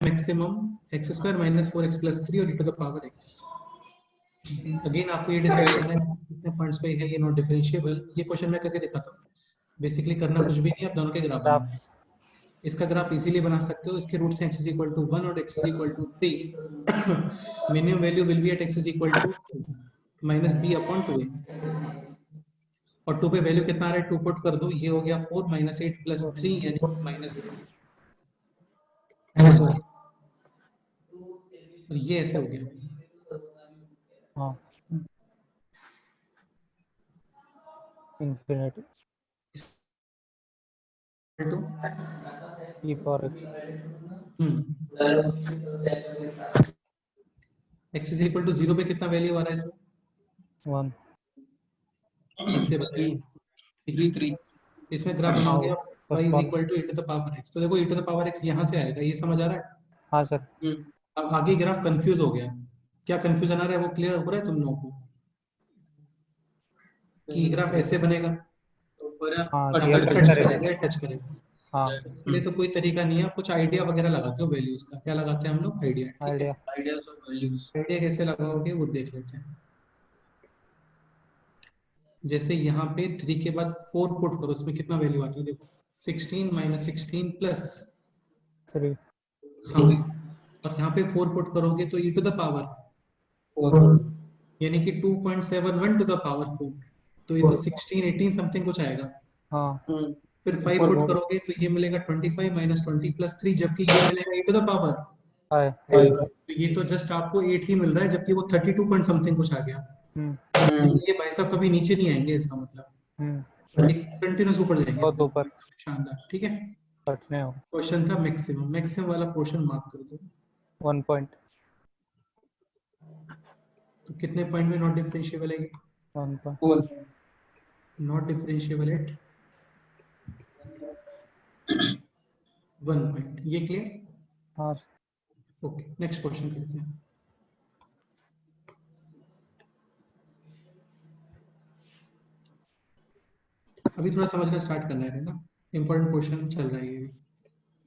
Maximum x square minus 4x plus 3 और e to the power x। Again आपको ये decide करना है कितने पॉइंट्स पे है ये नॉट डिफरेंशिएबल। ये क्वेश्चन मैं करके दिखाता हूँ। बेसिकली करना कुछ भी नहीं, आप दोनों के ग्राफ बनाना है। इसका ग्राफ इजीली बना सकते हो। इसके रूट्स हैं x इज इक्वल टू 1 और x is equal to 3। Minimum value will be at x is equal to minus b upon 2a, और 2 पे वैल्यू कितना आ रहा है 2 पुट कर दो, ये हो गया 4 माइनस 8 प्लस 3 यानी माइनस, और ये ऐसे हो गया। हाँ infinity to e power x x is equal to 0 पे कितना वैल्यू आ रहा है इसमें 1 ठीक से बताइए। 3 इसमें ग्राफ बनाओगे आप y first इज one। Equal to e to the power x, तो देखो e to the power x यहाँ से आएगा, ये समझ आ रहा है। हाँ सर अब आगे ग्राफ कंफ्यूज हो गया। क्या कंफ्यूजन आ रहा है वो क्लियर हो रहा है तुम लोगों को कि ग्राफ ऐसे बनेगा हाँ या ये फिर कट कट करेगा करेगा या टच करेगा। हाँ इसके लिए तो कोई तरीका नहीं है, कुछ आइडिया वगैरह लगाते हो वैल्यूज का। क्या लगाते हैं हम लोग आइडिया, ठीक है। आइडिया आइडिया कैसे लगाओगे वो देख लेते हैं। जैसे यहाँ पे 3 के बाद 4 पुट करो, उसमें कितना वैल्यू आती है देखो 16 माइनस 16 प्लस 3 हाँ, और यहाँ पे 4 पुट करोगे तो e टू द पावर यानी कि 2.71 टू द पावर 4, तो ये तो 16 18 समथिंग कुछ आएगा। हाँ फिर 5 पुट करोगे तो ये मिलेगा 25 माइनस 20 प्लस 3, जबकि ये मिलेगा e टू द पावर, आए तो ये तो जस्ट आपको 8 ही मिल रहा है, जबकि वो 32 पॉइंट समथिंग कुछ आ गया। ये भाई साहब कभी नीचे नहीं आएंगे, इसका मतलब कंटिन्यूस ऊपर जाएंगे बहुत ऊपर शानदार, ठीक है। कटने हो क्वेश्चन था मैक्सिमम, मैक्सिमम वाला पोर्शन मार्क कर दो। 1 पॉइंट तो कितने पॉइंट में नॉट डिफरेंशिएबल है? 1 point not differentiable eight 1 point, ये क्लियर? हाँ ओके, नेक्स्ट क्वेश्चन करते हैं। अभी थोड़ा समझना स्टार्ट करना है ना, इंपॉर्टेंट क्वेश्चन चल रहा है ये।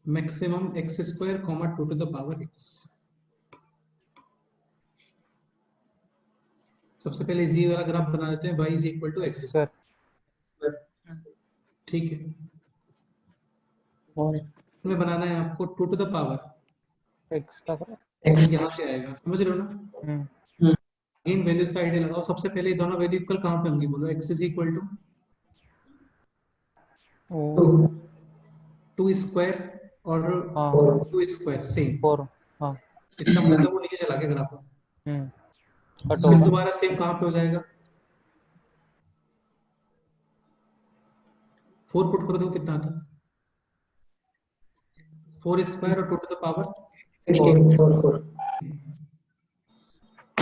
Maximum x square comma 2 to the power x. सबसे पहले इजी वाला ग्राफ बना देते हैं, y is equal to x square, ठीक है। इसमें बनाना है आपको 2 टू द पावर x का यहाँ से आएगा, समझ रहे हो ना। इन वैल्यूज का आइडिया लगाओ। सबसे पहले दोनों वैल्यू इक्वल कहाँ पे होंगी बोलो। x is equal to 2 square और 2 स्क्वायर सेम, 4 हाँ इसका मतलब वो नीचे चला गया ग्राफ। कट फिर होगा दोबारा सेम कहाँ पे हो जाएगा, 4 पुट कर दो, कितना आता है 4 स्क्वायर और 2 टू द पावर 4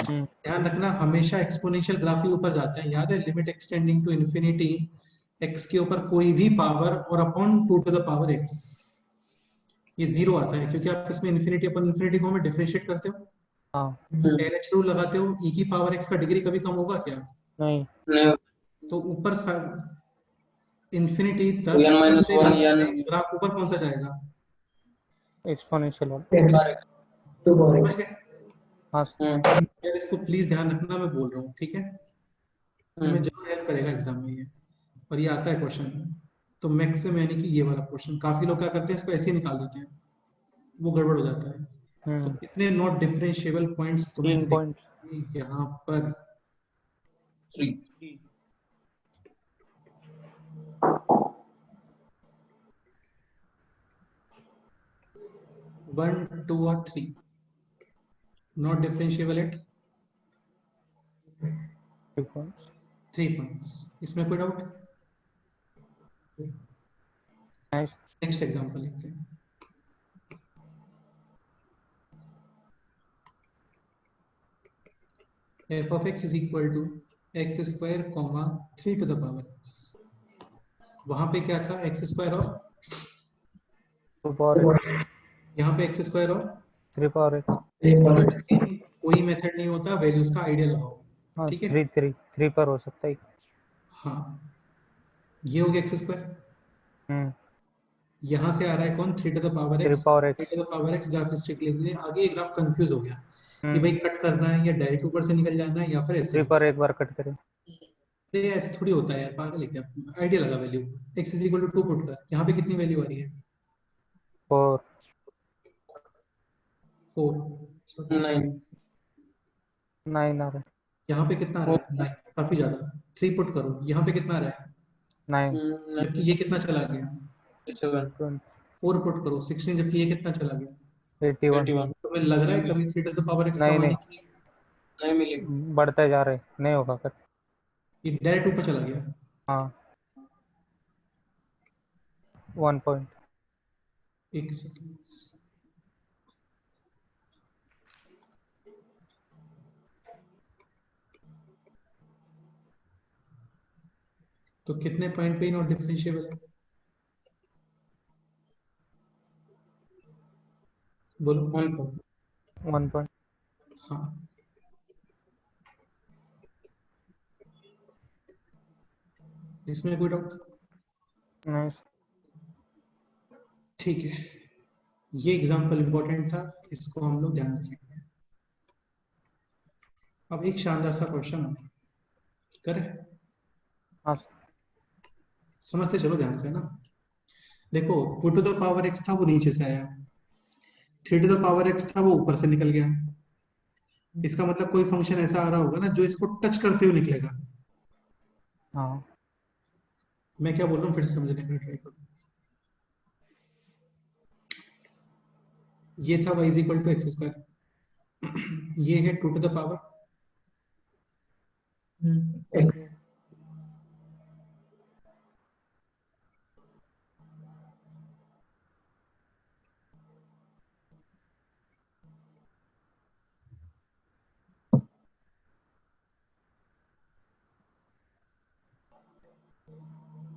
ध्यान रखना हमेशा एक्सपोनेंशियल ग्राफ ही ऊपर जाता है, याद है। Limit x tending to infinity, x के ऊपर कोई भी पावर और upon 2 to the power x, ये जीरो आता है, क्योंकि आप इसमें इन्फिनिटी अपॉन इन्फिनिटी को में डिफरेंशिएट करते हो। LH रूल लगाते हो, e की पावर x का डिग्री कभी कम होगा क्या? नहीं तो ऊपर इन्फिनिटी तक n minus सबसे 1 लास्ट n में ग्राफ ऊपर कौन सा जाएगा, एक्सपोनेंशियल वाला समझ गए? हाँ यार इसको प्लीज ध्यान रखना, मैं बोल रहा हूँ, ठीक है। तुम्हें जरूर हेल्प करेगा एग्जाम में ये, और ये आता है क्वेश्चन। तो मैक्सिमम यानी कि ये वाला क्वेश्चन, काफी लोग क्या करते हैं इसको ऐसे ही निकाल देते हैं, वो गड़बड़ हो जाता है। तो कितने नॉट डिफरेंशिएबल पॉइंट्स तुम्हें 3 पॉइंट यहाँ पर 3 1 2 और 3 नॉट डिफरेंशिएबल एट 3 पॉइंट्स। इसमें कोई डाउट? नेक्स्ट एग्जांपल लिखते हैं। f of x is equal to x square comma 3 to the power x। वहां पे क्या था, x स्क्वायर और यहाँ पे x स्क्वायर और 3 पावर x कोई मेथड नहीं होता, वैल्यूज का आइडिया लगाओ, हाँ ठीक है। 3 पर हो सकता है हाँ, ये हो गया x स्क्वायर, यहाँ से आ रहा है कौन, 3 to the power 3 x, power 3 x। To the power x graph लिख लिए। आगे ये ग्राफ कंफ्यूज हो गया कि भाई हम्म। कट करना है या डायरेक्ट ऊपर से निकल जाना है या फिर ऐसे। 3 पर एक बार कट करें। ये ऐसे थोड़ी होता है यार, पागल है क्या। आइडिया लगा value, x is equal to 2 put कर, यहाँ पे कितनी वैल्यू आ रही है 4। 4, so 9 9 आ रहा यहाँ पे कितना आ रहा है 9, काफी ज्यादा। 3 पुट करो, यहाँ पे कितना आ रहा है, है। 9। जबकि ये कितना चला गया। 7 4 पुट करो 16, जबकि ये कितना चला गया। 81। 81 तुम्हें लग रहा है कभी 3 टू द पावर x का नहीं मान नहीं, की नहीं मिलेगी। बढ़ते जा रहे, नहीं होगा कट। ये डायरेक्ट ऊपर चला गया। हाँ 1 पॉइंट। एक सेकंड, तो कितने पॉइंट पे नॉट डिफरेंशिएबल है, बोलो। 1 point 1 पॉइंट। हाँ, इसमें कोई डाउट। नहीं। ठीक है, ये एग्जांपल इंपॉर्टेंट था, इसको हम लोग ध्यान रखेंगे। अब एक शानदार सा क्वेश्चन करें, हाँ समझते चलो ध्यान से ना। देखो 2 टू द पावर x था वो नीचे से आया, 3 टू द पावर x था वो ऊपर से निकल गया। इसका मतलब कोई फंक्शन ऐसा आ रहा होगा ना जो इसको टच करते हुए निकलेगा। हाँ। मैं क्या बोल रहा हूँ फिर से समझने का ट्राई करो। ये था y is equal to x square, ये है 2 टू द पावर,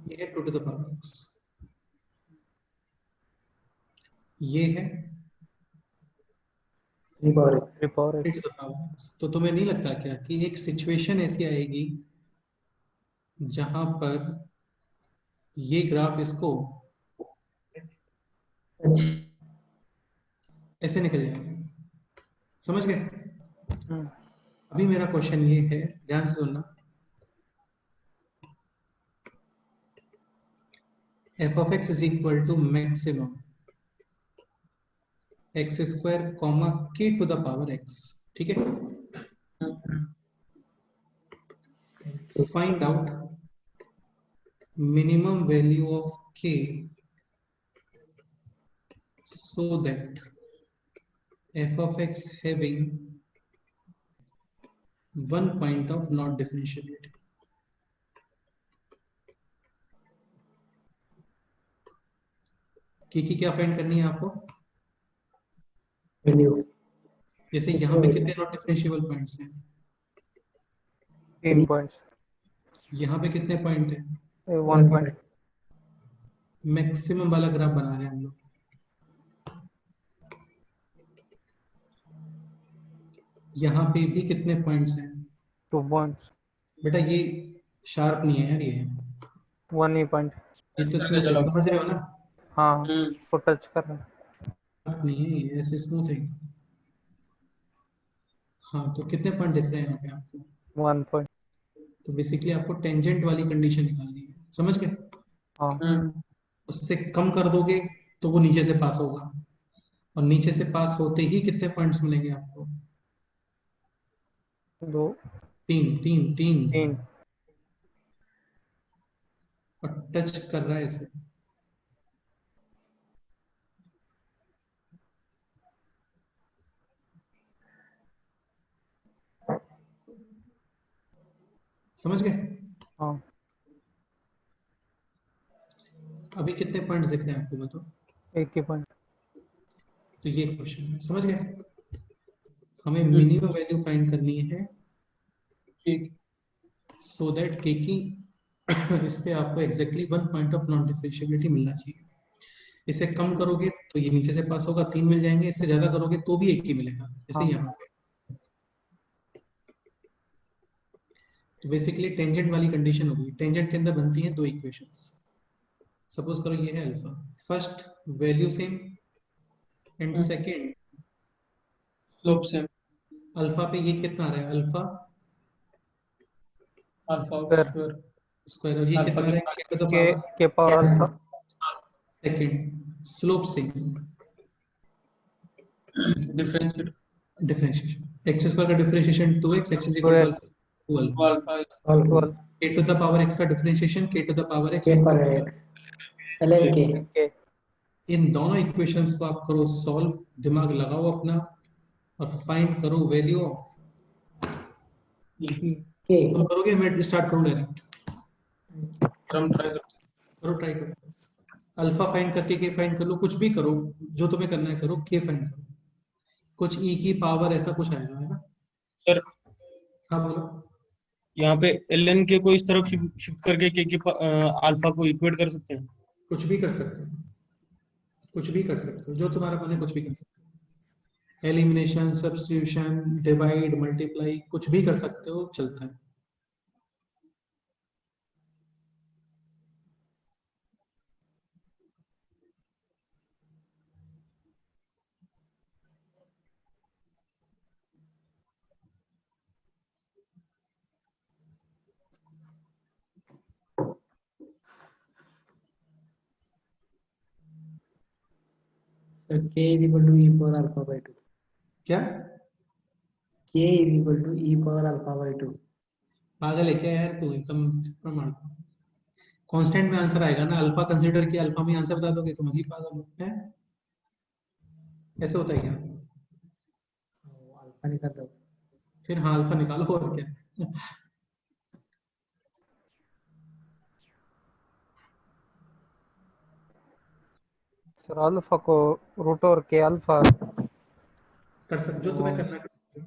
ये है 2 टू द पावर x, ये है 3 power 3 x। To the power x। तो तुम्हें नहीं लगता क्या कि एक सिचुएशन ऐसी आएगी जहां पर ये ग्राफ इसको ऐसे निकल जाएगा, समझ गए। हम्म। अभी मेरा क्वेश्चन ये है, ध्यान से सुनना, f of x is equal to maximum x square comma k to the power x, ठीक है। Find out minimum value of k so that f of x having one point of not differentiability। k की क्या find करनी है आपको, जैसे यहाँ पे कितने नॉट डिफरेंशिएबल पॉइंट्स हैं, 3 पॉइंट्स। यहाँ पे कितने पॉइंट है, 1 पॉइंट। मैक्सिमम वाला ग्राफ बना रहे हैं हम लोग। यहाँ पे भी कितने पॉइंट्स हैं 2 पॉइंट्स। बेटा, ये शार्प नहीं है यार, ये 1 ही पॉइंट। ये तो स्मूथ है, समझ रहे हो ना। हाँ तो टच कर रहा है। शार्प नहीं है ये, ऐसे स्मूथ है। हाँ, तो कितने पॉइंट दिख रहे हैं यहाँ पे आपको, 1 पॉइंट। तो बेसिकली आपको टेंजेंट वाली कंडीशन निकालनी है, समझ गए। हाँ। उससे कम कर दोगे तो वो नीचे से पास होगा, और नीचे से पास होते ही कितने पॉइंट्स मिलेंगे आपको, 2 तीन तीन तीन, 3। और टच कर रहा है ऐसे। समझ गए। हाँ अभी कितने पॉइंट्स दिख रहे हैं आपको बताओ, 1 ही पॉइंट। तो ये क्वेश्चन है, समझ गए। हमें मिनिमम वैल्यू फाइंड करनी है ठीक। सो दैट के की इस पे आपको exactly 1 point of non differentiability मिलना चाहिए। इसे कम करोगे तो ये नीचे से पास होगा, 3 मिल जाएंगे। इससे ज्यादा करोगे तो भी 1 ही मिलेगा, जैसे हाँ। यहाँ पे। तो बेसिकली टेंजेंट वाली कंडीशन होगी, टेंजेंट के अंदर बनती है 2 इक्वेशंस, सपोज करो ये है alpha, first value same and second slope same, alpha पे ये कितना आ रहा है, अल्फा अल्फा फिर स्क्वायर, स्क्वायर, और ये अल्फा कितना आ के रहा है k to the k power k power alpha second, slope same, differentiate differentiation x square का differentiation 2x, x is to equal to x alpha 2 alpha, alpha twelve k to the power x का differentiation k to the power x के equal पर to, x ln के के इन दोनों equations को आप करो सॉल्व, दिमाग लगाओ अपना और फाइंड करो वैल्यू ऑफ, के तुम करोगे, मैं स्टार्ट करूं डायरेक्ट, हम ट्राई करते करो ट्राई करो, अल्फा फाइंड करके के फाइंड कर लो, कुछ भी करो, जो तुम्हें करना है करो, के फाइंड करो, कुछ ई की पावर ऐसा कुछ आएगा, है ना? हैं। सर हाँ बोलो, यहाँ पे ln के को इस तरफ शिफ्ट करके के अल्फा को इक्वेट कर सकते हैं। कुछ भी कर सकते हो, कुछ भी कर सकते हो, जो तुम्हारा मन है कुछ भी कर सकते हो, एलिमिनेशन, सब्स्टिट्यूशन, डिवाइड, मल्टीप्लाई, कुछ भी कर सकते हो, चलता है। Sir k is equal to e power alpha by 2, क्या k is equal to e power alpha by 2, पागल है क्या यार तू, एकदम प्रमाण, कांस्टेंट में आंसर आएगा ना, अल्फा कंसीडर किया, अल्फा में आंसर बता दोगे, तुम अजीब पागल है, ऐसे होता है क्या? अल्फा निकाल दो। फिर हाँ अल्फा निकालो और क्या। सर अल्फा को रूट और के अल्फा कर सकते, जो तुम्हें करना है कर सकते हो।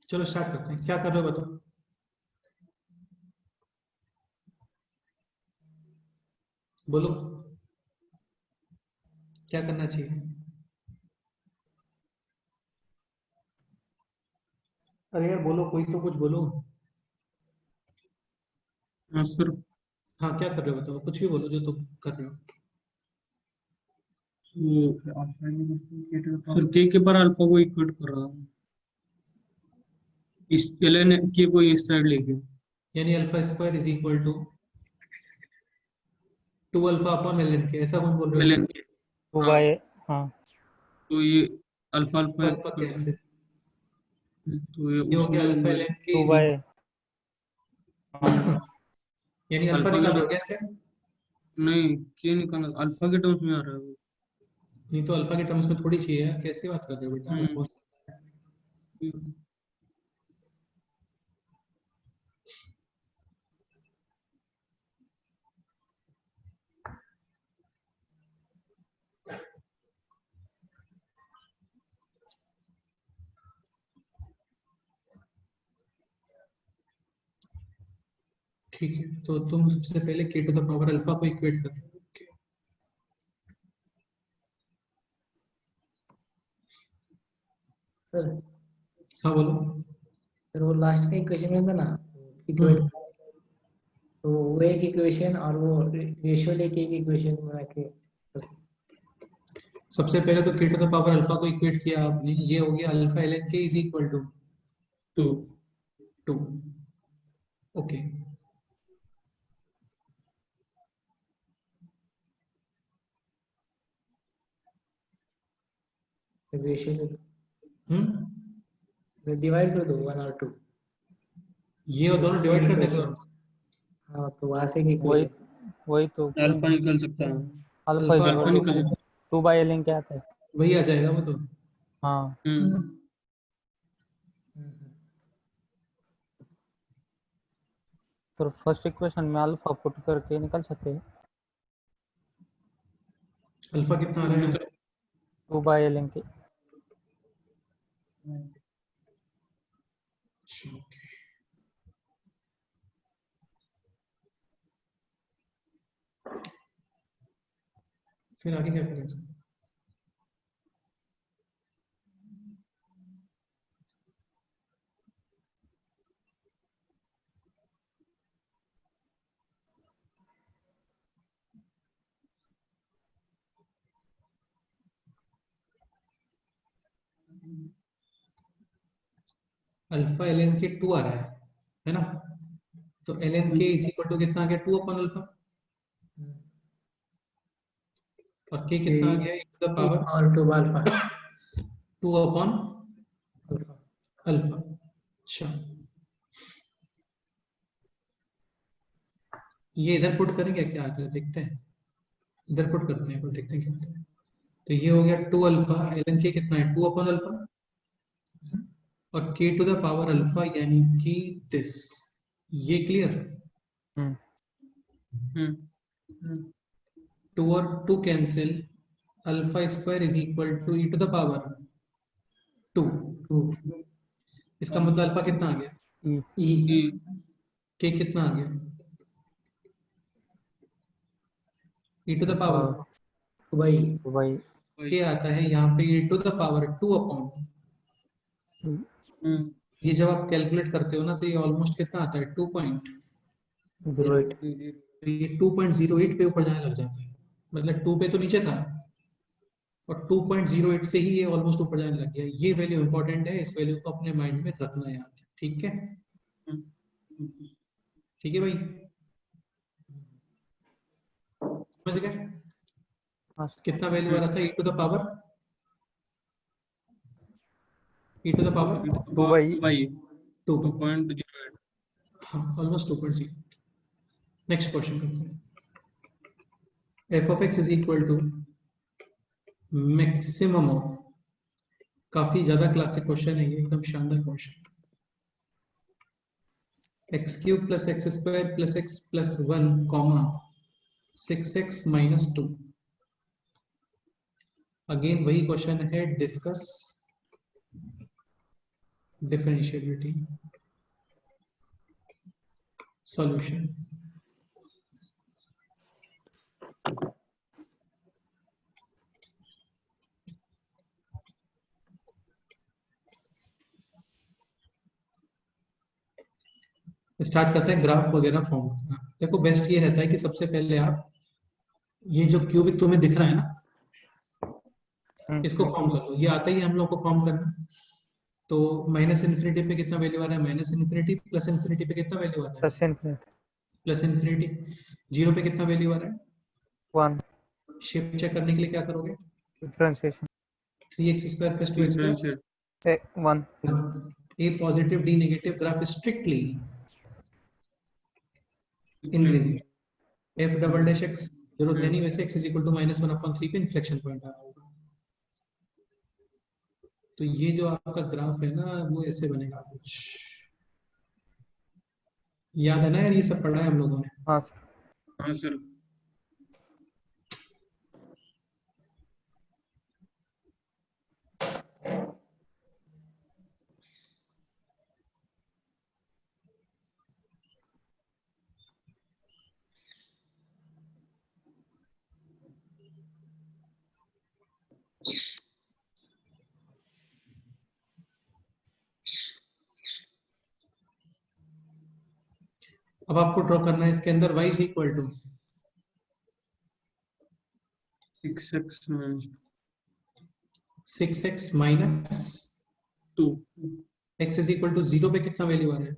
चलो स्टार्ट करते हैं, क्या कर रहे हो बताओ, बोलो क्या करना चाहिए? अरे यार बोलो, कोई तो कुछ बोलो। हाँ सर, हाँ क्या कर रहे हो बताओ, कुछ भी बोलो जो तुम कर रहे हो। सर के पर अल्फा को इक्वेट कर रहा हूँ, इस ln के को इस साइड लेके। यानी alpha square is equal to 2 alpha upon l n k, ऐसा कौन बोल रहे हो ln तुम? के, टू हाँ, बाय हाँ तो ये अल्फा तो अल्फा अल्फा कैसे, तो ये ये हो गया उसमें अल्फा एल एन के टू इज बाय इक्वल, यानी अल्फा अल्फा निकालो के, कैसे? नहीं के निकालना, अल्फा के टर्म्स में आ रहा है वो। नहीं तो अल्फा के टर्म्स में थोड़ी चाहिए यार, कैसे बात कर रहे हो बेटा हम्म, almost। ठीक है, तो तुम सबसे पहले के टू द पावर अल्फा को इक्वेट कर रहे हो, okay। हाँ बोलो। सर वो लास्ट का इक्वेशन में था ना, हम्म। इक्वेट, तो वो एक इक्वेशन और वो रेशियो लेके एक इक्वेशन बना के, बस। सबसे पहले तो k to the power alpha को इक्वेट किया आपने, ये हो गया alpha ln k is equal to 2 2। Okay, ratio hmm, divide कर दो 1 और 2, ये और दोनों डिवाइड कर देंगे। हाँ तो वहां से एक वही इक्वेशन। वही तो अल्फा निकल सकता है। Alpha alpha equal alpha two निकल 2/ln क्या आता है? वही आ जाएगा वो तो। हाँ, तो फर्स्ट इक्वेशन में अल्फा पुट करके निकल सकते हैं अल्फा कितना आ रहा है? 2/ln के। फिर आगे क्या करेंगे? अल्फा ln के 2 आ रहा है ना? तो ln के इज इक्वल टू कितना आ गया? 2 अपॉन अल्फा। और k कितना आ गया? e टू द पावर और 2 अल्फा 2 अपॉन अल्फा। अल्फा। अच्छा, ये इधर पुट करेंगे, क्या आता है देखते हैं। इधर पुट करते हैं, देखते हैं क्या आता है। तो ये हो गया 2 अल्फा ln के कितना है? 2 अपॉन अल्फा, और k to the power alpha यानी कि दिस। ये क्लियर? हम्म 2 और 2 cancel, alpha square is equal to e to the power 2। 2 इसका मतलब अल्फा कितना आ गया? ई ई k कितना आ गया? e टू द पावर वही तो भाई k आता है यहाँ पे e to the power 2 upon. ये जब आप कैलकुलेट करते हो ना, तो ये ऑलमोस्ट कितना आता है? 2 पॉइंट, 08। तो ये 2.08 पे ऊपर जाने लग जाता है। मतलब 2 पे तो नीचे था, और 2.08 से ही ये ऑलमोस्ट ऊपर जाने लग गया। ये वैल्यू इंपॉर्टेंट है, इस वैल्यू को अपने माइंड में रखना याद। ठीक है, ठीक है भाई, समझ गए? हाँ कितना वैल्यू आ रहा था? e to the power, e to the power 2/e 2। 2.08। हाँ, ऑलमोस्ट 2.0। नेक्स्ट क्वेश्चन करते हैं। f of x is equal to maximum of, काफी ज्यादा क्लासिक क्वेश्चन है ये, एकदम शानदार question. X cube plus x square plus x plus 1 comma 6x minus 2। Again वही क्वेश्चन है, डिस्कस डिफरेंशिएबिलिटी सॉल्यूशन। स्टार्ट करते हैं ग्राफ वगैरह फॉर्म करना। देखो बेस्ट ये रहता है कि सबसे पहले आप ये जो क्यूबिक तुम्हें दिख रहा है ना, इसको फॉर्म कर लो। ये आता ही है हम लोग को फॉर्म करना। तो माइनस इन्फिनिटी पे कितना वैल्यू आ रहा है? Minus infinity. प्लस इन्फिनिटी पे कितना वैल्यू आ रहा है? Plus infinite plus infinity. Zero पे कितना वैल्यू आ रहा है? 1 शेप चेक करने के लिए क्या करोगे? Differentiation 3x square plus 2x plus 1 a positive d negative graph strictly increasing. f double dash x जरूरत है नहीं वैसे, x इज इक्वल टू -1/3 पे इन्फ्लेक्शन पॉइंट आ रहा होगा। तो ये जो आपका ग्राफ है ना, वो ऐसे बनेगा कुछ। याद है ना यार, ये सब पढ़ा है हम लोगों ने। हाँ हाँ सर। अब आपको ड्रॉ करना है इसके अंदर y is equal to 6x minus 6x minus 2 x is equal to 0 पे कितना वैल्यू आ रहा है?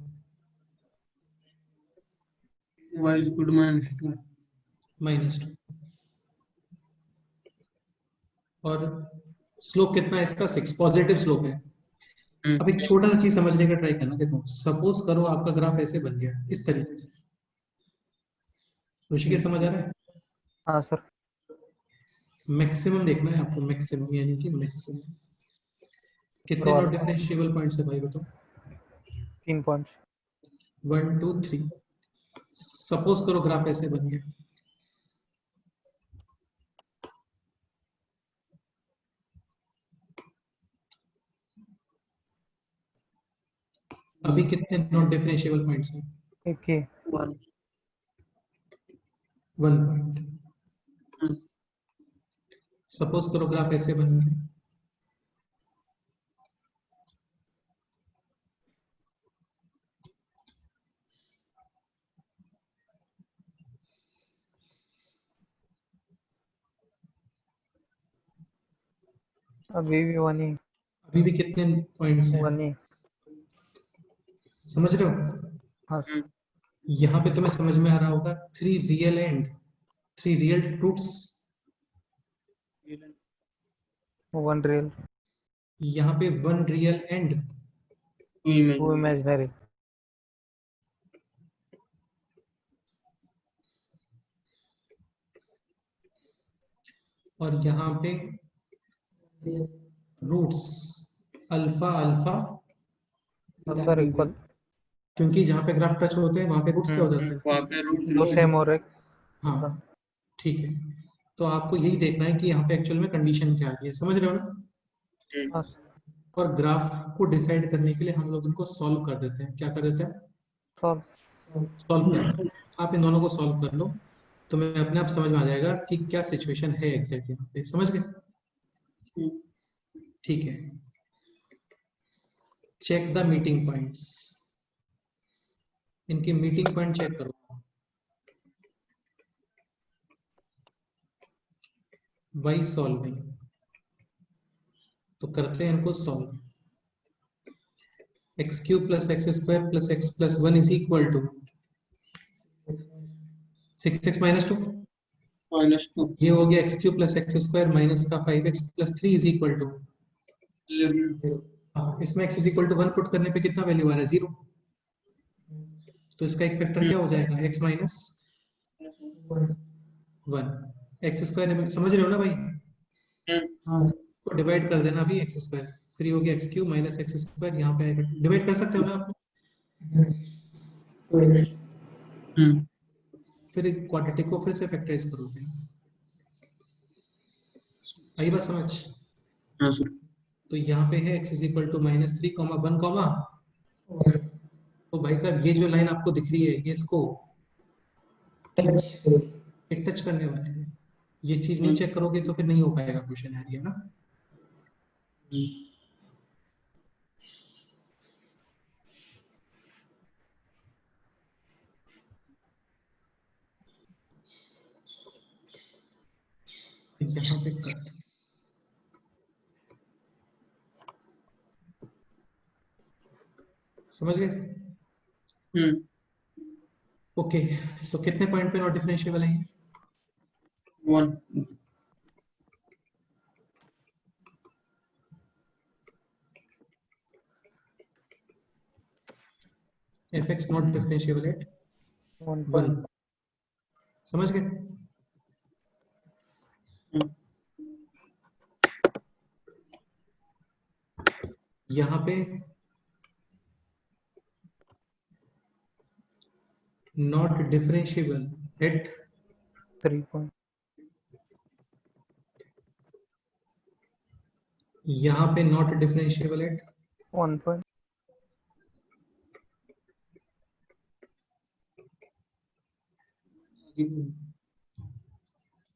y is equal to minus 2 -2। और स्लोप कितना है इसका? 6, पॉजिटिव स्लोप है। अब एक छोटा सा चीज समझने का ट्राई करना। देखो सपोज करो आपका ग्राफ ऐसे बन गया इस तरीके से। ऋषिकेश समझ आ रहा है? हाँ सर। मैक्सिमम देखना है आपको, मैक्सिमम यानी कि मैक्सिमम कितने और नॉट डिफरेंशिएबल पॉइंट्स है भाई बताओ? 3 पॉइंट्स। 1 2 3। सपोज करो ग्राफ ऐसे बन गया। अभी कितने नॉट डिफरेंशिएबल पॉइंट्स हैं? एक ही। 1 1 पॉइंट। सपोज करो ग्राफ ऐसे बन गया। अभी भी 1 ही। अभी भी कितने पॉइंट्स हैं? 1 ही। समझ रहे हो? हाँ सर। यहाँ पे तुम्हें समझ में आ रहा होगा 3 real and 3 real truths. 1 real, यहाँ पे 1 रियल एंड 2 इमेजिनरी। और यहाँ पे रूट्स अल्फा अल्फा, अंदर इक्वल। क्योंकि जहाँ पे ग्राफ टच होते हैं वहां पे रूट्स क्या हो जाते हैं? वहाँ पे रूट दो सेम और एक। हाँ ठीक है। तो आपको यही देखना है कि यहाँ पे एक्चुअल में कंडीशन क्या आ रही है। समझ रहे हो ना? हाँ सर। और ग्राफ को डिसाइड करने के लिए हम लोग इनको सॉल्व कर देते हैं। क्या कर देते हैं? सॉल्व। सॉल्व करते हैं। आप इन दोनों को सॉल्व कर लो तो मैं अपने आप समझ में आ जाएगा कि क्या सिचुएशन है एग्जैक्ट यहाँ पे। समझ गए? ठीक है। Check the meeting points. इनके मीटिंग पॉइंट चेक करो। वाई सॉल्विंग तो करते हैं इनको solve. X cube plus x square plus x plus 1 is equal to 6x minus 2। -2 ये हो गया x cube plus x square minus का 5x plus 3 is equal to, इसमें x is equal to 1 put करने पे कितना वैल्यू आ रहा है? 0। तो इसका एक फैक्टर क्या हो जाएगा? x minus 1 x square. समझ रहे हो ना भाई? तो डिवाइड कर देना अभी एक्स स्क्वायर, फिर ये हो गया x cube minus x square. यहाँ पे आएगा, डिवाइड कर सकते हो ना आप? फिर क्वाड्रेटिक को फिर से फैक्टराइज करोगे। आई बात समझ? हाँ सर। तो यहाँ पे है x इज इक्वल टू -3 1 तो भाई साहब ये जो लाइन आपको दिख रही है ये इसको टच करने वाले हैं। ये चीज नहीं चेक करोगे तो फिर नहीं हो पाएगा क्वेश्चन यार, ये ना। यहाँ पे कट। समझ गए? ओके। सो कितने पॉइंट पे नॉट डिफरेंशिएबल है ये? 1 fx नॉट डिफरेंशिएबल एट 1 1। समझ गए? यहाँ पे नॉट डिफरेंशिएबल एट 3 पॉइंट। यहाँ पे नॉट डिफरेंशिएबल एट 1 पॉइंट।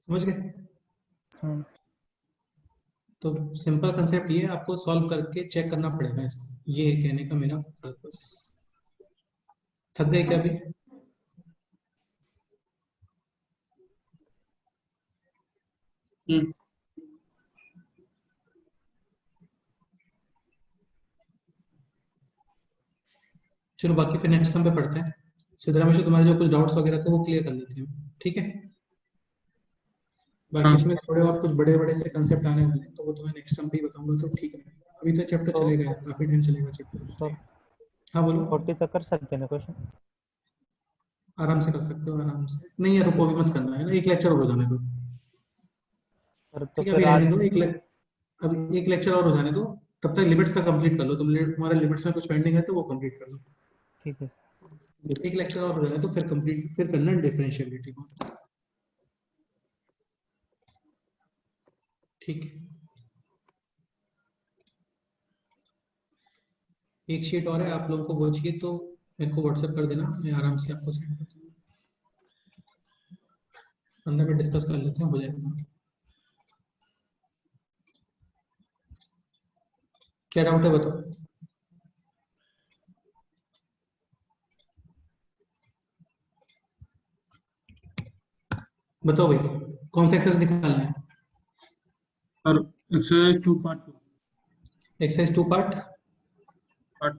समझ गए? हम्म। तो सिंपल कंसेप्ट ये है, आपको सॉल्व करके चेक करना पड़ेगा इसको। ये कहने का मेरा पर्पस। थक गए क्या अभी? हम्म, चलो बाकी फिर नेक्स्ट टाइम पे पढ़ते हैं। सिद्धरामेश, तुम्हारे जो कुछ डाउट्स वगैरह थे वो क्लियर कर लेते हैं, ठीक है। बाकी हाँ इसमें थोड़े और कुछ बड़े बड़े से कंसेप्ट आने वाले हैं, तो वो तुम्हें नेक्स्ट टाइम पे ही बताऊंगा, तो ठीक है। अभी तो चैप्टर तो चलेगा यार, काफी टाइम चलेगा चैप्टर। सर हाँ बोलो। 40 तक कर सकते हैं ना क्वेश्चन? आराम से कर सकते हो, आराम से। नहीं यार, रुको, अभी मत करना है ना, एक लेक्चर और हो जाने दो। सर तो ठीक है, अभी फिर रहने आज दो, अभी एक लेक्चर और हो जाने दो। तब तक लिमिट्स का कंप्लीट कर लो तुम, तुम्हारा लिमिट्स में कुछ पेंडिंग है तो वो कंप्लीट कर लो। ठीक है। एक लेक्चर और हो जाए तो फिर कंप्लीट, फिर करना डिफरेंशियलिटी को। ठीक है, एक शीट और है, आप लोगों को वो चाहिए तो मेरे को व्हाट्सएप कर देना, मैं आराम से आपको सेंड कर दूंगा। अंदर में डिस्कस कर लेते हैं, हो जाएगा। क्या डाउट है बताओ। बताओ भाई, कौन सा एक्सरसाइज निकालना है। और exercise 2 part 2 exercise 2 part part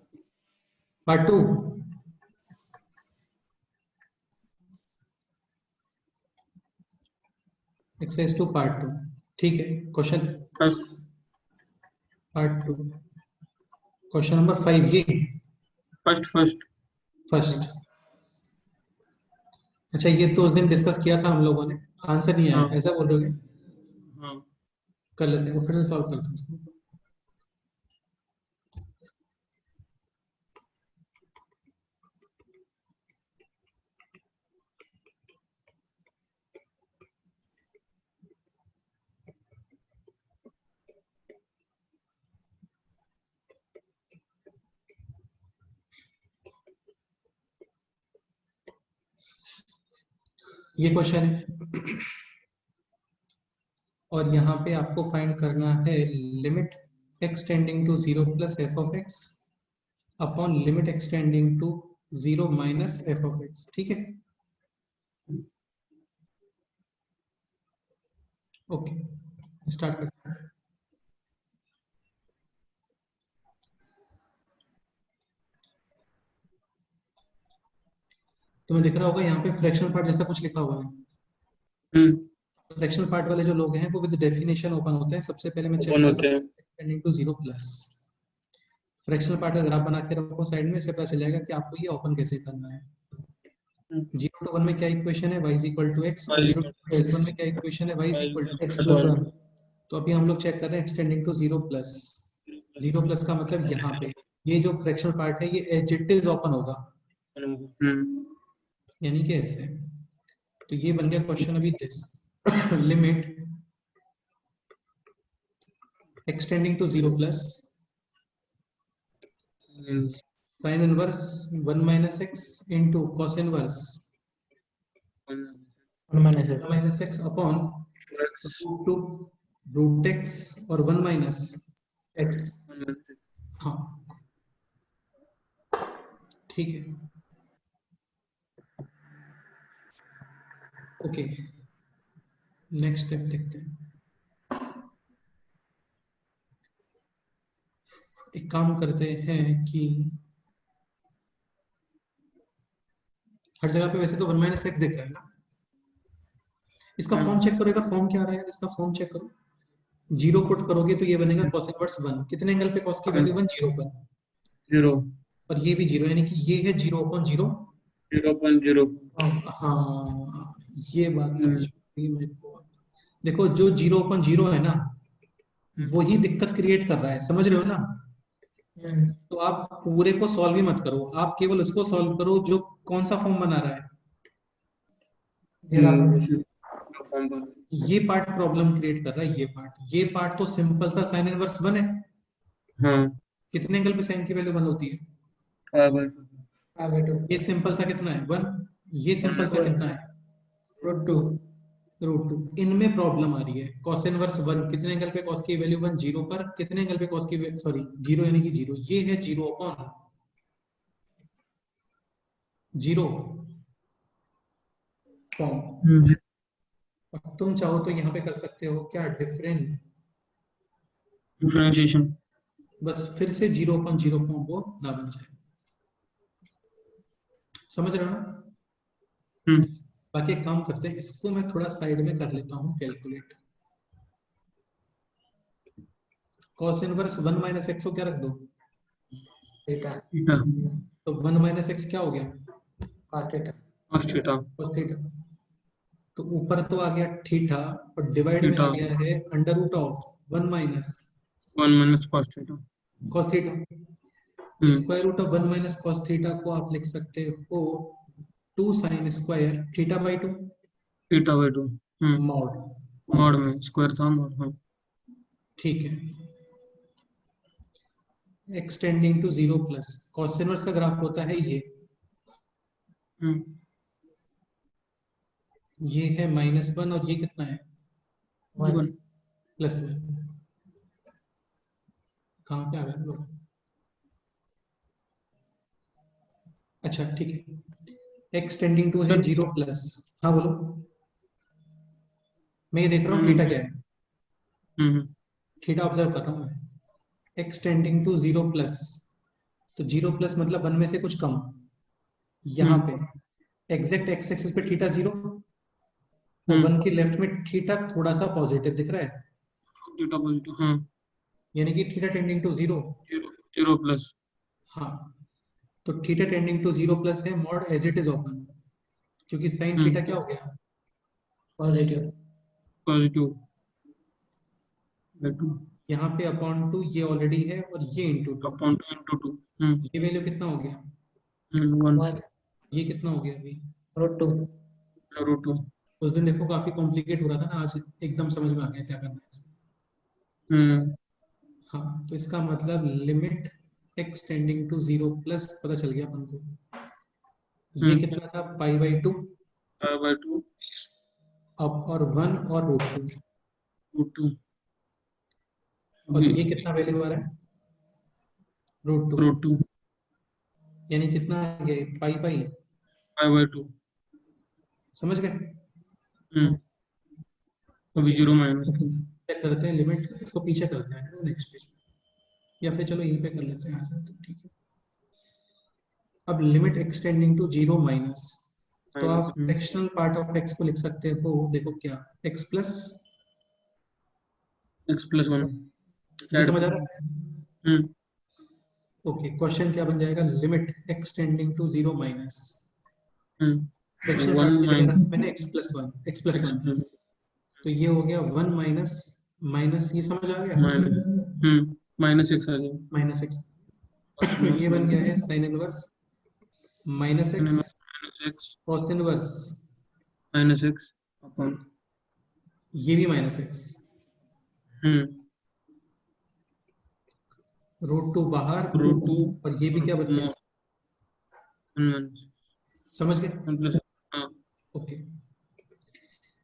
part 2। Exercise 2 part 2, ठीक है। Question first part 2, question number 5 ये फर्स्ट फर्स्ट फर्स्ट। अच्छा, ये तो उस दिन डिस्कस किया था हम लोगों ने, आंसर नहीं आया, हाँ ऐसा बोल रहे हो? हाँ कर लेते हैं, वो फिर से सॉल्व करते हैं इसको। ये क्वेश्चन है और यहाँ पे आपको फाइंड करना है limit x tending to 0 plus f of x upon limit x tending to 0 minus f of x, ठीक है। ओके, स्टार्ट करते हैं। तुम्हें दिख रहा होगा यहाँ पे फ्रैक्शनल पार्ट जैसा कुछ लिखा हुआ है। हम्म फ्रैक्शनल पार्ट वाले जो लोग हैं वो विद डेफिनेशन ओपन होते हैं। सबसे पहले मैं चेक ओपन करता होते हैं। हूँ tending to 0 plus. Fractional part का ग्राफ बना के रखो साइड में, से पता चल जाएगा कि आपको ये ओपन कैसे करना है। 0 to 1 में क्या इक्वेशन है, y is equal to x, और 0 to x -1 में क्या इक्वेशन है, y is equal to x plus 1 तो अभी हम लोग चेक कर रहे हैं एक्सटेंडिंग टू 0 प्लस। 0 प्लस का मतलब यहाँ पे ये जो फ्रैक्शनल पार्ट है ये एज इट इज ओपन होगा, यानी कि ऐसे। तो ये बन गया क्वेश्चन अभी this limit x tending to 0 plus sin inverse 1 minus x into cos inverse 1 minus x minus x upon two root x और 1 माइनस x हाँ, ठीक है। ओके, नेक्स्ट स्टेप देखते हैं। एक काम करते हैं कि हर जगह पे वैसे तो 1 माइनस एक्स दिख रहा है ना, इसका फॉर्म चेक करो, इसका फॉर्म क्या आ रहा है, इसका फॉर्म चेक करो। जीरो पुट करोगे तो ये बनेगा cos इनवर्स 1, कितने एंगल पे cos की वैल्यू 1, 0 पर, 0 और ये भी 0, यानी कि ये है 0 अपॉन 0। 0.0 हाँ, ये बात समझ में मेरे को। देखो जो 0 अपॉन 0 है ना, वही दिक्कत क्रिएट कर रहा है, समझ रहे हो ना। तो आप पूरे को सॉल्व ही मत करो, आप केवल उसको सॉल्व करो जो कौन सा फॉर्म बना रहा है। ये पार्ट प्रॉब्लम क्रिएट कर रहा है, ये पार्ट तो सिंपल सा sin इनवर्स 1 है। हाँ कितने एंगल पे sin की वैल्यू 1 होती है, r/2 ये सिंपल सा कितना है 1, ये सिंपल सा कितना है √2 √2। इनमें प्रॉब्लम आ रही है cos इनवर्स 1, कितने एंगल पे cos की वैल्यू 1, 0 पर, कितने एंगल पे cos की सॉरी 0 यानी कि 0, ये है 0 अपॉन 0 फॉर्म। अब तुम चाहो तो यहाँ पे कर सकते हो क्या, डिफरेंशिएशन। बस फिर से 0/0 फॉर्म वो ना बन जाए। समझ रहे हो ना? बाकी एक काम करते हैं, इसको मैं थोड़ा साइड में कर लेता हूँ calculate. cos inverse 1 minus x को क्या रख दो, थीटा थीटा तो 1 माइनस एक्स क्या हो गया, cos theta cos theta cos theta. तो ऊपर तो आ गया थीटा और डिवाइड में आ थीटा गया है under root of 1 minus 1 minus cos theta. cos theta. Square root of 1 minus cos theta को आप लिख सकते हो 2 sin square theta by 2 theta by 2 mod. Mod में स्क्वायर था मॉड। हाँ ठीक है, x tending to 0 plus cos inverse का ग्राफ होता है ये है -1 और ये कितना है 1 +1। कहाँ पे आ गए लोग? अच्छा ठीक है, x टेंडिंग टू है 0 प्लस, हाँ बोलो। मैं ये देख रहा हूँ थीटा क्या है, थीटा ऑब्जर्व कर रहा हूँ मैं। x टेंडिंग टू 0 प्लस, तो 0 प्लस मतलब 1 में से कुछ कम। यहाँ पे एग्जैक्ट x एक्सिस पे थीटा 0 और 1 के लेफ्ट में थीटा थोड़ा सा पॉजिटिव दिख रहा है, थीटा पॉजिटिव। हाँ यानी कि थीटा टेंडिंग टू 0। 0 प्लस। हाँ, तो थीटा टेंडिंग टू 0 प्लस है mod as it is open, क्योंकि साइन थीटा क्या हो गया पॉजिटिव पॉजिटिव बाई 2 यहाँ पे अपॉन 2, ये ऑलरेडी है और ये इंटू 2, अपॉन 2 इंटू 2 ये वैल्यू कितना हो गया, 1 ये कितना हो गया अभी। √2 रूट 2। उस दिन देखो काफी कॉम्प्लिकेट हो रहा था ना, आज एकदम समझ में आ गया क्या करना है इसमें। हाँ, तो इसका मतलब limit x tending to 0 plus पता चल गया अपन को। ये कितना था पाई बाई 2 बाई 2 अब, और 1 और √2, रूट 2। और ये कितना वैल्यू आ रहा है √2, रूट 2 यानी कितना आ गया पाई पाई। बाई 2। समझ गए? अभी ओके, 0 माइनस। चेक करते हैं लिमिट, इसको पीछे करते हैं नेक्स्ट पेज पे, या फिर चलो यहीं पे कर लेते हैं आज, तो ठीक है। अब limit x tending to 0 minus, तो आप फ्रैक्शनल पार्ट ऑफ x को लिख सकते हो, देखो क्या x प्लस x प्लस 1 ये समझ आ रहा है। ओके, क्वेश्चन क्या बन जाएगा, limit x tending to 0 minus, fractional 1 part की जगह माइनस रखा मैंने x प्लस 1, तो ये हो गया 1 माइनस माइनस, ये समझ आ गया माइनस x आ जाएगा। माइनस एक्स, ये बन गया है sine inverse minus x cos inverse minus x upon ये भी माइनस एक्स, √2 बाहर रूट 2 और ये भी क्या बन गया, 1 माइनस समझ गए? 1 प्लस। ओके,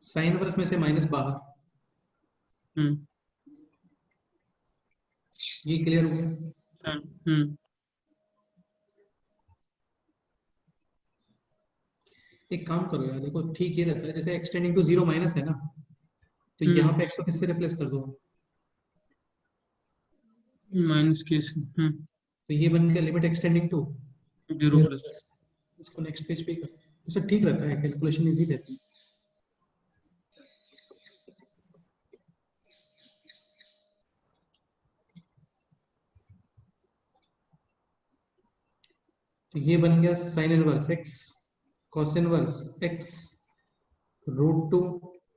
साइन इनवर्स में से माइनस बाहर, ये क्लियर हो गया। एक काम करो यार, देखो ठीक ये रहता है, जैसे x टेंडिंग टू 0 माइनस है ना, तो यहाँ पे x को किससे रिप्लेस कर दो, माइनस के तो ये बन गया limit x tending to 0 plus. इसको नेक्स्ट पेज पे कर, उससे ठीक रहता है, कैलकुलेशन इजी रहती है। तो ये बन गया sine inverse x cos inverse x √2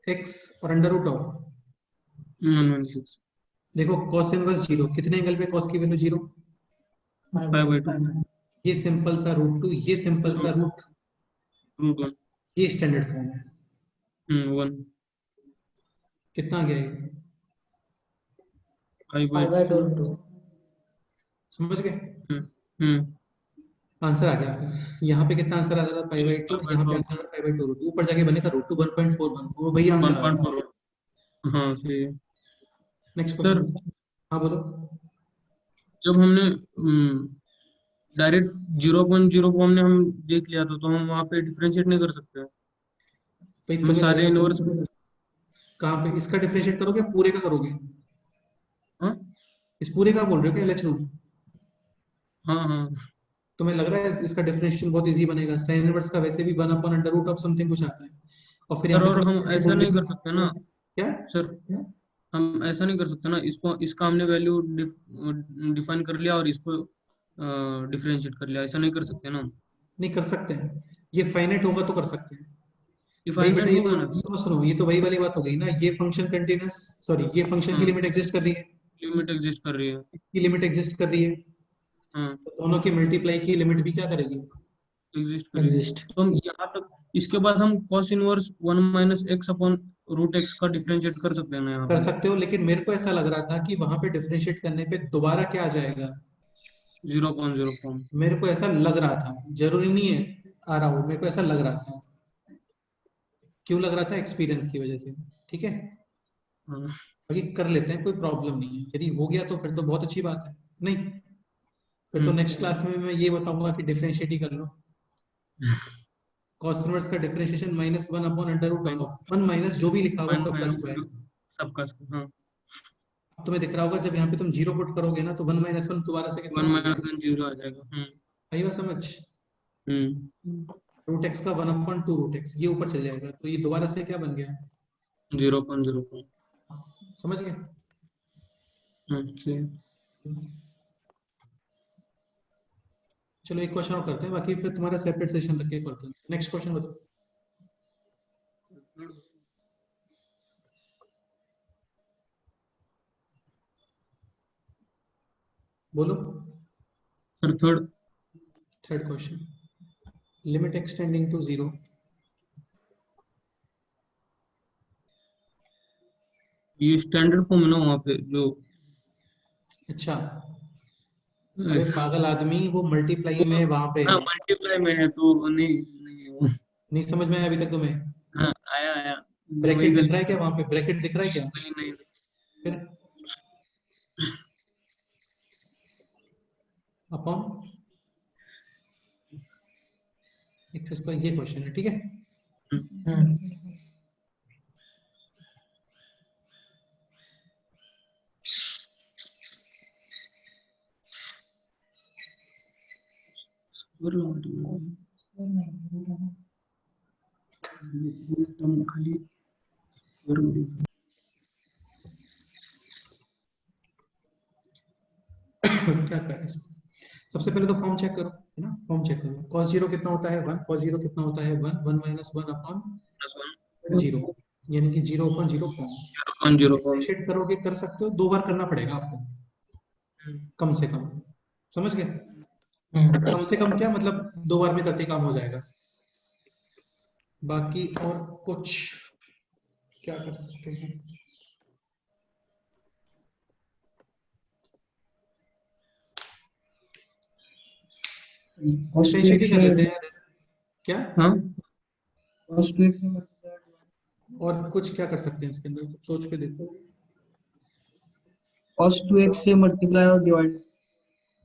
x और under root of 1 minus x देखो cos इनवर्स 0, कितने एंगल पे cos की वैल्यू 0, 5/2 ये सिंपल सा √2, ये सिंपल सा रूट 1 ये स्टैंडर्ड फॉर्म है। 1 कितना आ गया ये, 5/2 समझ गए? हम्म आंसर आ गया आपका, यहाँ पे कितना आंसर आ रहा था पाई बाई 2, यहाँ पे आंसर पाई बाई 2 ऊपर जाके बनेगा √2 1.414, वही आंसर आ रहा है। 1.4। हाँ सही है नेक्स्ट सर। क्वेश्चन, हाँ बोलो। जब हमने डायरेक्ट 0.0 फॉर्म ने हम देख लिया था, तो हम वहाँ पे डिफरेंशिएट नहीं कर सकते। भाई हमें तुम्हें लग सारे रहा है इनवर्स कहाँ पे इसका डिफरेंशिएट करोगे, पूरे का करोगे? हाँ इस पूरे का बोल रहे हो क्या LH रूट? हाँ हाँ तुम्हें लग रहा है इसका डिफरेंशिएशन बहुत इजी बनेगा? साइन इनवर्स का वैसे भी 1/√ऑफ समथिंग कुछ आता है, और फिर यहाँ सर, पे और तुम हम ऐसा नहीं कर सकते ना क्या? सर, हम ऐसा नहीं कर सकते ना, इसको इसका हमने वैल्यू डिफाइन कर लिया और इसको डिफरेंशिएट कर लिया, ऐसा नहीं कर सकते ना। नहीं कर सकते हैं, ये फाइनाइट होगा तो कर सकते हैं। भाई डिफाइनेट बेटा ये होगा ना। तो सुनो सुनो, ये तो वही वाली बात हो गई ना, ये फंक्शन कंटिन्यूअस, सॉरी ये फंक्शन की हाँ, लिमिट एग्जिस्ट कर रही है, लिमिट एग्जिस्ट कर रही है। इसकी लिमिट एग्जिस्ट कर रही है, हाँ, तो दोनों की मल्टीप्लाई की लिमिट भी क्या करेगी? एग्जिस्ट करेगी। एग्जिस्ट। तो हम यहाँ तक, इसके बाद हम cos inverse 1 - x upon root x का डिफरेंशिएट कर सकते हैं ना यहाँ कर पे। सकते हो, लेकिन मेरे को ऐसा लग रहा था कि वहां पे डिफरेंशिएट करने पे दोबारा क्या आ जाएगा, 0.0 फॉर्म। मेरे को ऐसा लग रहा था, जरूरी नहीं है आ रहा हो, मेरे को ऐसा लग रहा था। क्यों लग रहा था? एक्सपीरियंस की वजह से, ठीक है। हाँ बाकी कर लेते हैं, कोई प्रॉब्लम नहीं है, यदि हो गया तो फिर तो बहुत अच्छी बात है। नहीं फिर तो नेक्स्ट क्लास में मैं ये बताऊंगा कि डिफरेंशिएट ही कर लो। cos इनवर्स का डिफरेंशिएशन -1/√ऑफ 1 माइनस जो भी लिखा होगा सबका स्क्वायर। सबका। हाँ, अब तुम्हें दिख रहा होगा जब यहाँ पे तुम 0 पुट करोगे ना, तो 1 - 1 दोबारा से कितना 1 हो - जाएगा? 1 0 आ जाएगा। आई बात समझ? रूट एक्स का 1/2√x ये ऊपर चल जाएगा, तो ये दोबारा से क्या बन गया? 0.0 समझ गए? सही। चलो एक क्वेश्चन और करते हैं, बाकी फिर तुम्हारा सेपरेट सेशन रख के करते हैं। नेक्स्ट क्वेश्चन बताओ। बोलो। Sir, third question, limit x tending to 0। ये स्टैंडर्ड फॉर्म है ना वहाँ पे जो। अच्छा, अबे पागल आदमी, वो मल्टीप्लाई में वहां पे हाँ, है। मल्टीप्लाई में है तो नहीं नहीं है वो। नहीं समझ में आया अभी तक तुम्हें? हाँ, आया आया। मैं वही ब्रैकेट दिख रहा है गलती। क्या वहां पे? ब्रैकेट दिख रहा है क्या? नहीं नहीं। फिर अपॉन एक्स स्क्वायर, ये क्वेश्चन है, ठीक है। खाली। क्या करें इसमें? सबसे पहले तो फॉर्म चेक करो, है ना, फॉर्म चेक करो। cos 0 कितना होता है? 1। cos 0 कितना होता है? 1। 1 - 1 अपॉन 0, यानी कि 0/0 फॉर्म। 0 फॉर्म। डिफरेंशिएट करोगे, कर सकते हो, 2 बार करना पड़ेगा आपको, कम से कम। समझ गए? कम से कम क्या मतलब, 2 बार में करते ही काम हो जाएगा। बाकी और कुछ क्या कर सकते हैं? डिफरेंशिएट ही कर लेते हैं यार। क्या हाँ, और कुछ क्या कर सकते हैं इसके अंदर, कुछ सोच के देखो। cos 2x से मल्टीप्लाई और डिवाइड।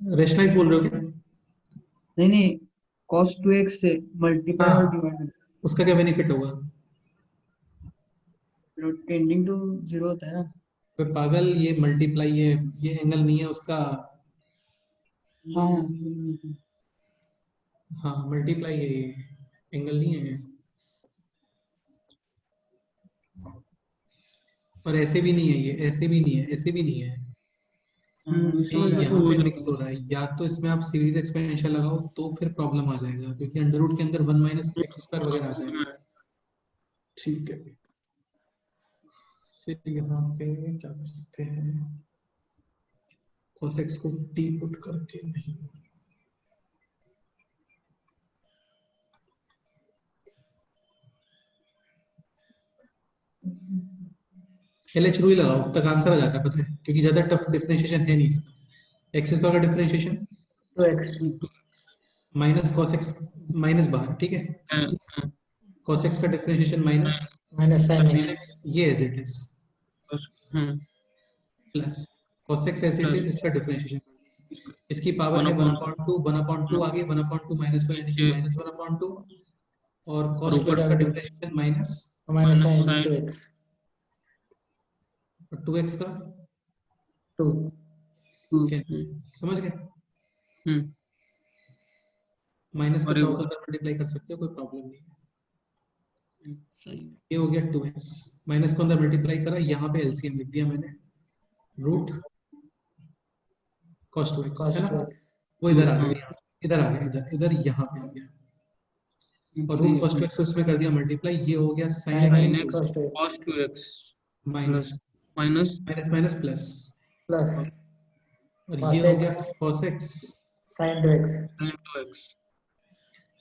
रेशनलाइज बोल रहे हो क्या? नहीं नहीं, cos 2x से मल्टीप्लाई और हाँ, डिवाइड। उसका क्या बेनिफिट होगा? टेंडिंग टू 0 होता है ना। फिर पागल, ये मल्टीप्लाई है, ये एंगल नहीं है उसका। हाँ हाँ मल्टीप्लाई है, ये एंगल नहीं है। और ऐसे भी नहीं है, ये ऐसे भी नहीं है, ऐसे भी नहीं है। ये यहाँ पे मिक्स हो रहा है। या तो इसमें आप सीरीज एक्सपेंशन लगाओ तो फिर प्रॉब्लम आ जाएगा, क्योंकि अंडर रूट के अंदर 1 - x² वगैरह आ जाएगा। ठीक है, फिर यहाँ पे क्या कर सकते हैं? cos x को t पुट करके, नहीं LH रूल लगाओ, तब तक आंसर आ जाता है, पता है, क्योंकि ज्यादा टफ डिफरेंशिएशन है नहीं इसका। एक्स स्क्वायर का differentiation 2x minus cos x, minus बाहर, ठीक है। cos x का differentiation minus minus sin sin x x, ये as it is, plus cos x as it is, इसका डिफरेंशिएशन, इसकी पावर है 1/2, 1/2 आगे 1/2 -1, यानी कि -1/2, और cos 2x का differentiation minus minus sin 2x और 2x का 2 कैंसिल, समझ गए? हम्म माइनस को और चाहो तो अंदर मल्टीप्लाई कर सकते हो, कोई प्रॉब्लम नहीं है। सही ये हो गया 2x, माइनस को अंदर मल्टीप्लाई करा, यहाँ पे एलसीएम लिख दिया मैंने, रूट cos 2x, है ना? cos 2x वो इधर आ गया, इधर आ गया, इधर इधर यहाँ पे आ गया, और रूट cos 2x उसमें कर दिया मल्टीप्लाई, ये हो गया sin x sin into cos 2x cos 2x minus minus minus minus plus, plus और cos ये हो गया x cos x, sin 2x sin 2x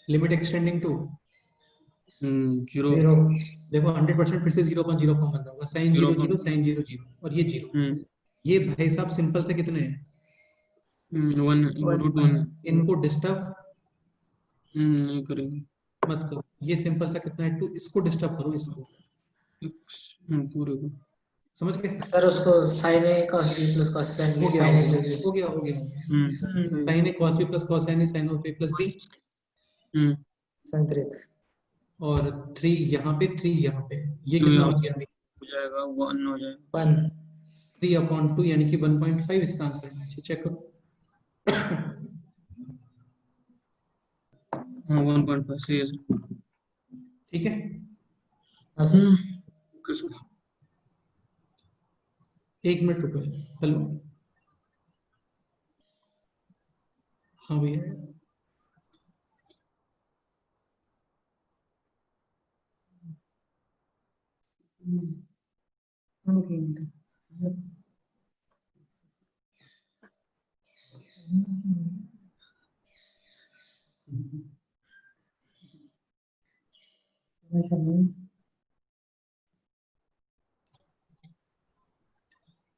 limit x tending to, 0 0 देखो 100% फिर से 0.0 फॉर्म बन रहा होगा, sin 0 0 0 sin 0 0, और ये 0, ये भाई साहब सिंपल से कितने हैं? 1 रूट 1 इनको डिस्टर्ब नहीं करेंगे मत करो, ये सिंपल सा कितना है 2, इसको डिस्टर्ब करो, इसको, पूरे को समझ गए? सर उसको sin a cos b plus cos sin हो b गया sin हो a गया plus b हो गया हो गया हो गया, sin a cos b plus cos n sin of a plus b, sin 3x और 3 यहाँ पे 3 यहाँ पे, ये 2 कितना यहाँ हो गया? हो जाएगा 1 हो जाएगा 1 3/2 यानी कि 1.5, इसका आंसर है, चेक करो। हाँ 1.5 सही है सर ठीक है, हाँ सर एक मिनट रुको, हेलो, हाँ भैया,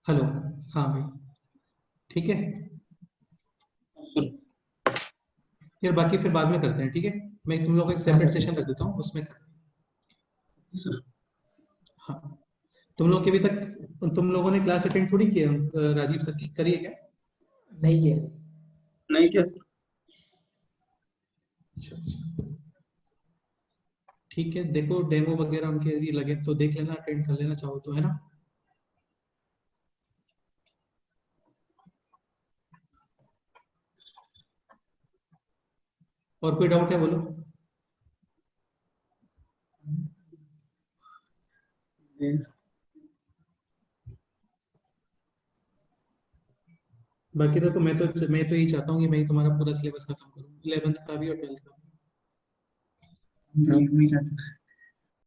हेलो, हाँ भाई, ठीक है यार, बाकी फिर बाद में करते हैं, ठीक है? मैं तुम लोगों को एक सेपरेट सेशन रख देता हूँ, उसमें करते हैं। हाँ, तुम लोग के अभी तक, तुम लोगों ने क्लास अटेंड थोड़ी की है राजीव सर की, करिए क्या? नहीं है नहीं क्या सर अच्छा, ठीक है, देखो डेमो वगैरह उनके यदि लगे तो देख लेना, अटेंड कर लेना चाहो तो, है ना? और कोई डाउट है बोलो? बाकी देखो मैं तो यही चाहता हूँ कि मैं ही तुम्हारा पूरा सिलेबस खत्म करूँ, 11th का भी और 12th का भी।